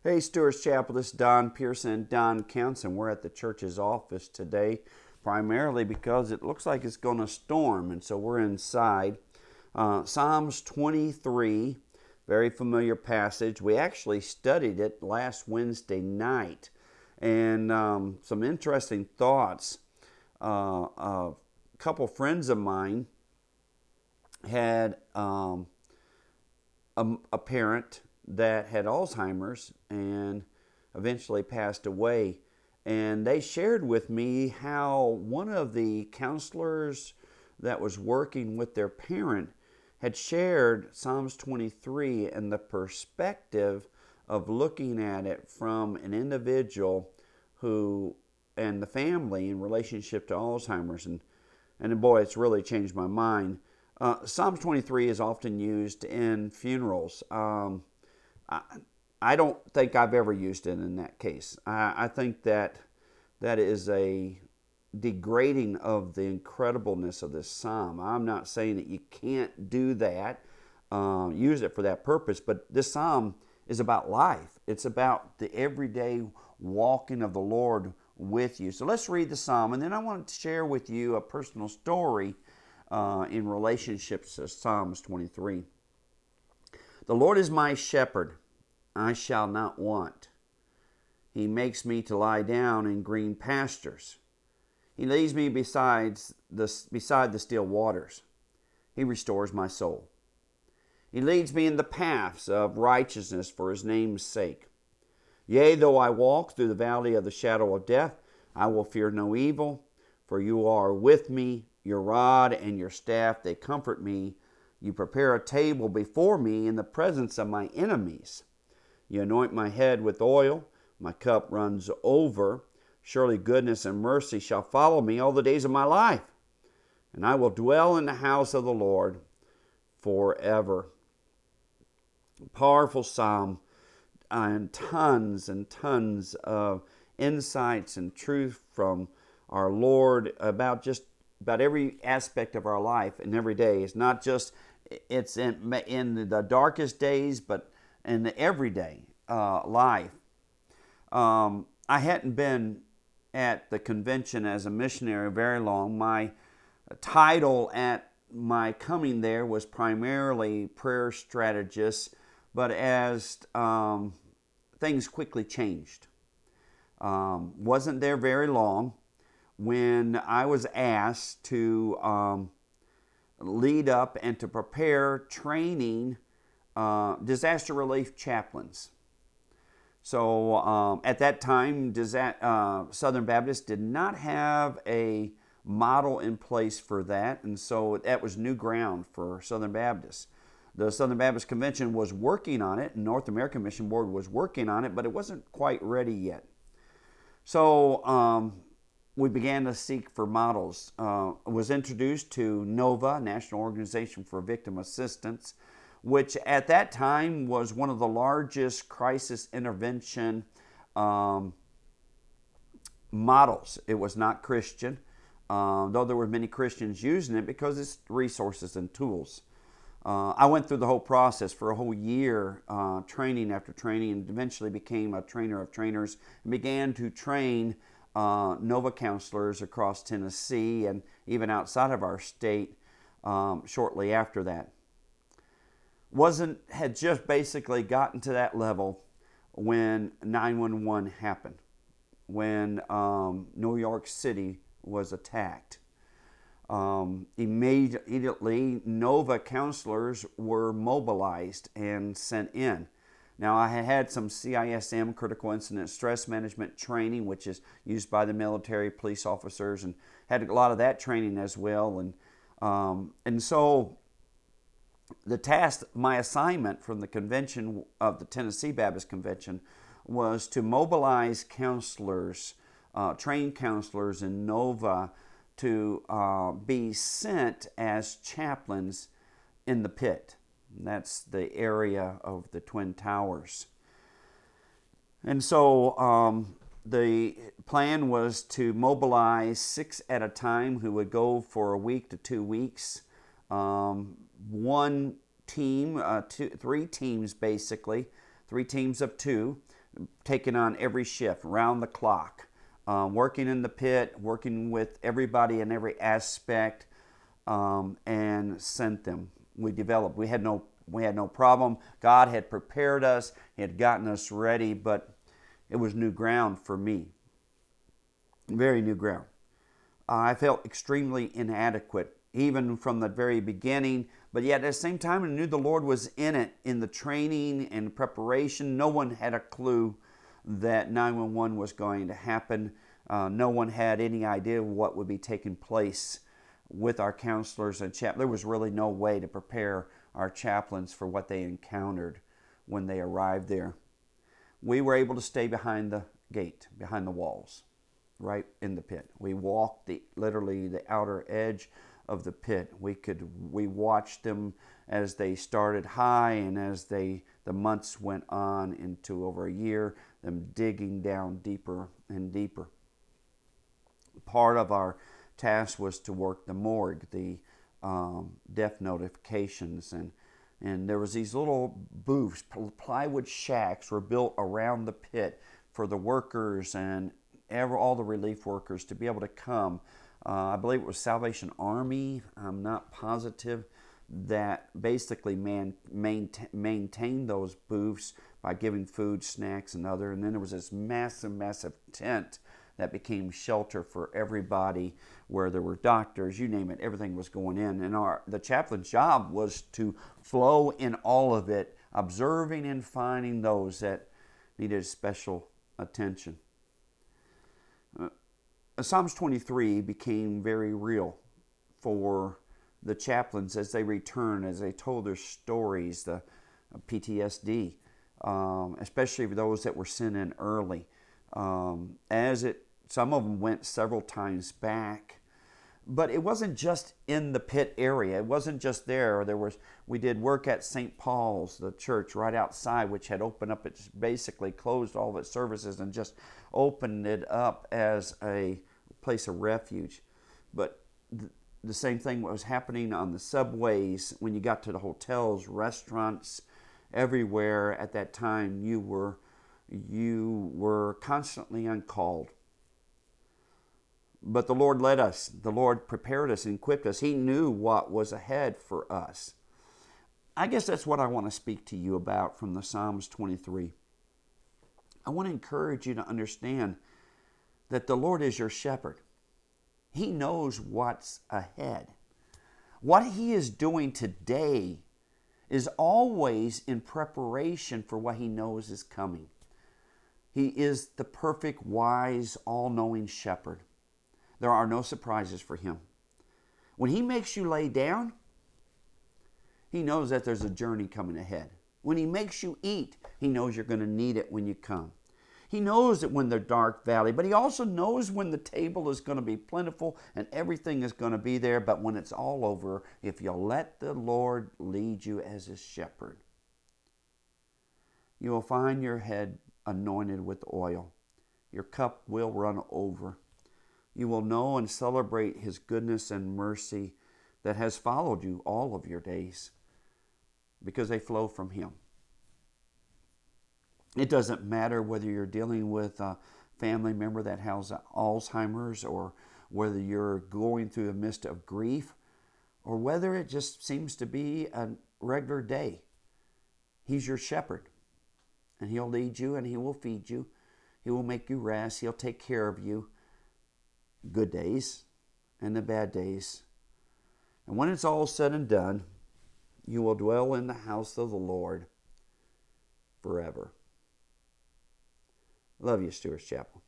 Hey, Stewart's Chapel, this is Don Pierson and Don Counts, and we're at the church's office today, primarily because it looks like it's going to storm, and so we're inside. Psalms 23, very familiar passage. We actually studied it last Wednesday night, and some interesting thoughts. A couple friends of mine had a parent that had Alzheimer's and eventually passed away. And they shared with me how one of the counselors that was working with their parent had shared Psalms 23 and the perspective of looking at it from an individual who and the family in relationship to Alzheimer's. And boy, it's really changed my mind. Psalms 23 is often used in funerals. I don't think I've ever used it in that case. I think that is a degrading of the incredibleness of this psalm. I'm not saying that you can't do that, use it for that purpose, but this psalm is about life. It's about the everyday walking of the Lord with you. So let's read the psalm, and then I want to share with you a personal story in relationships to Psalms 23. The Lord is my shepherd, I shall not want. He makes me to lie down in green pastures. He leads me beside the still waters. He restores my soul. He leads me in the paths of righteousness for his name's sake. Yea, though I walk through the valley of the shadow of death, I will fear no evil, for you are with me. Your rod and your staff, they comfort me. You prepare a table before me in the presence of my enemies. You anoint my head with oil. My cup runs over. Surely goodness and mercy shall follow me all the days of my life, and I will dwell in the house of the Lord forever. Powerful psalm, and tons of insights and truth from our Lord about every aspect of our life and every day. It's not just it's in the darkest days, but in the everyday life. I hadn't been at the convention as a missionary very long. My title at my coming there was primarily prayer strategist, but as things quickly changed. Wasn't there very long when I was asked to lead up and to prepare training disaster relief chaplains. So at that time, Southern Baptist did not have a model in place for that, and so that was new ground for Southern Baptist. The Southern Baptist Convention was working on it, and North American Mission Board was working on it, but it wasn't quite ready yet. So we began to seek for models. Was introduced to NOVA, National Organization for Victim Assistance, which at that time was one of the largest crisis intervention models. It was not Christian, though there were many Christians using it because it's resources and tools. I went through the whole process for a whole year, training after training, and eventually became a trainer of trainers and began to train NOVA counselors across Tennessee and even outside of our state shortly after that. Had just basically gotten to that level when 911 happened, when New York City was attacked. Immediately, NOVA counselors were mobilized and sent in. Now, I had some CISM, critical incident stress management training, which is used by the military, police officers, and had a lot of that training as well. And so the task, my assignment from the convention of the Tennessee Baptist Convention was to mobilize counselors, trained counselors in NOVA to be sent as chaplains in the pit. That's the area of the Twin Towers. And so the plan was to mobilize 6 at a time who would go for a week to 2 weeks. One team, 3 teams basically, 3 teams of 2. taking on every shift, round the clock, working in the pit, working with everybody in every aspect, and sent them. We developed. We had no problem. God had prepared us. He had gotten us ready, but it was new ground for me. Very new ground. I felt extremely inadequate, even from the very beginning, but yet at the same time, I knew the Lord was in it, in the training and preparation. No one had a clue that 911 was going to happen. No one had any idea what would be taking place with our counselors and chaplains. There was really no way to prepare our chaplains for what they encountered when they arrived there. We were able to stay behind the gate, behind the walls, right in the pit. We walked literally the outer edge of the pit. We watched them as they started high, and as the months went on into over a year, them digging down deeper and deeper. Part of our task was to work the morgue, the death notifications, and there was these little booths, plywood shacks were built around the pit for the workers and all the relief workers to be able to come. I believe it was Salvation Army, I'm not positive, that basically maintained those booths by giving food, snacks, and other. And then there was this massive tent that became shelter for everybody, where there were doctors, you name it, everything was going in. And the chaplain's job was to flow in all of it, observing and finding those that needed special attention. Psalms 23 became very real for the chaplains as they returned, as they told their stories, the PTSD, especially for those that were sent in early. Some of them went several times back, but it wasn't just in the pit area. It wasn't just there. We did work at St. Paul's, the church right outside, which had opened up. It's basically closed all of its services and just opened it up as a place of refuge. But the same thing was happening on the subways, when you got to the hotels, restaurants, everywhere at that time. You were constantly uncalled. But the Lord led us. The Lord prepared us and equipped us. He knew what was ahead for us. I guess that's what I want to speak to you about from the Psalms 23. I want to encourage you to understand that the Lord is your shepherd. He knows what's ahead. What He is doing today is always in preparation for what He knows is coming. He is the perfect, wise, all-knowing shepherd. There are no surprises for Him. When He makes you lay down, He knows that there's a journey coming ahead. When He makes you eat, He knows you're going to need it when you come. He knows that when the dark valley, but He also knows when the table is going to be plentiful and everything is going to be there. But when it's all over, if you'll let the Lord lead you as His shepherd, you will find your head anointed with oil. Your cup will run over. You will know and celebrate His goodness and mercy that has followed you all of your days, because they flow from Him. It doesn't matter whether you're dealing with a family member that has Alzheimer's, or whether you're going through the midst of grief, or whether it just seems to be a regular day. He's your shepherd, and He'll lead you, and He will feed you. He will make you rest. He'll take care of you. Good days and the bad days. And when it's all said and done, you will dwell in the house of the Lord forever. Love you, Stewart's Chapel.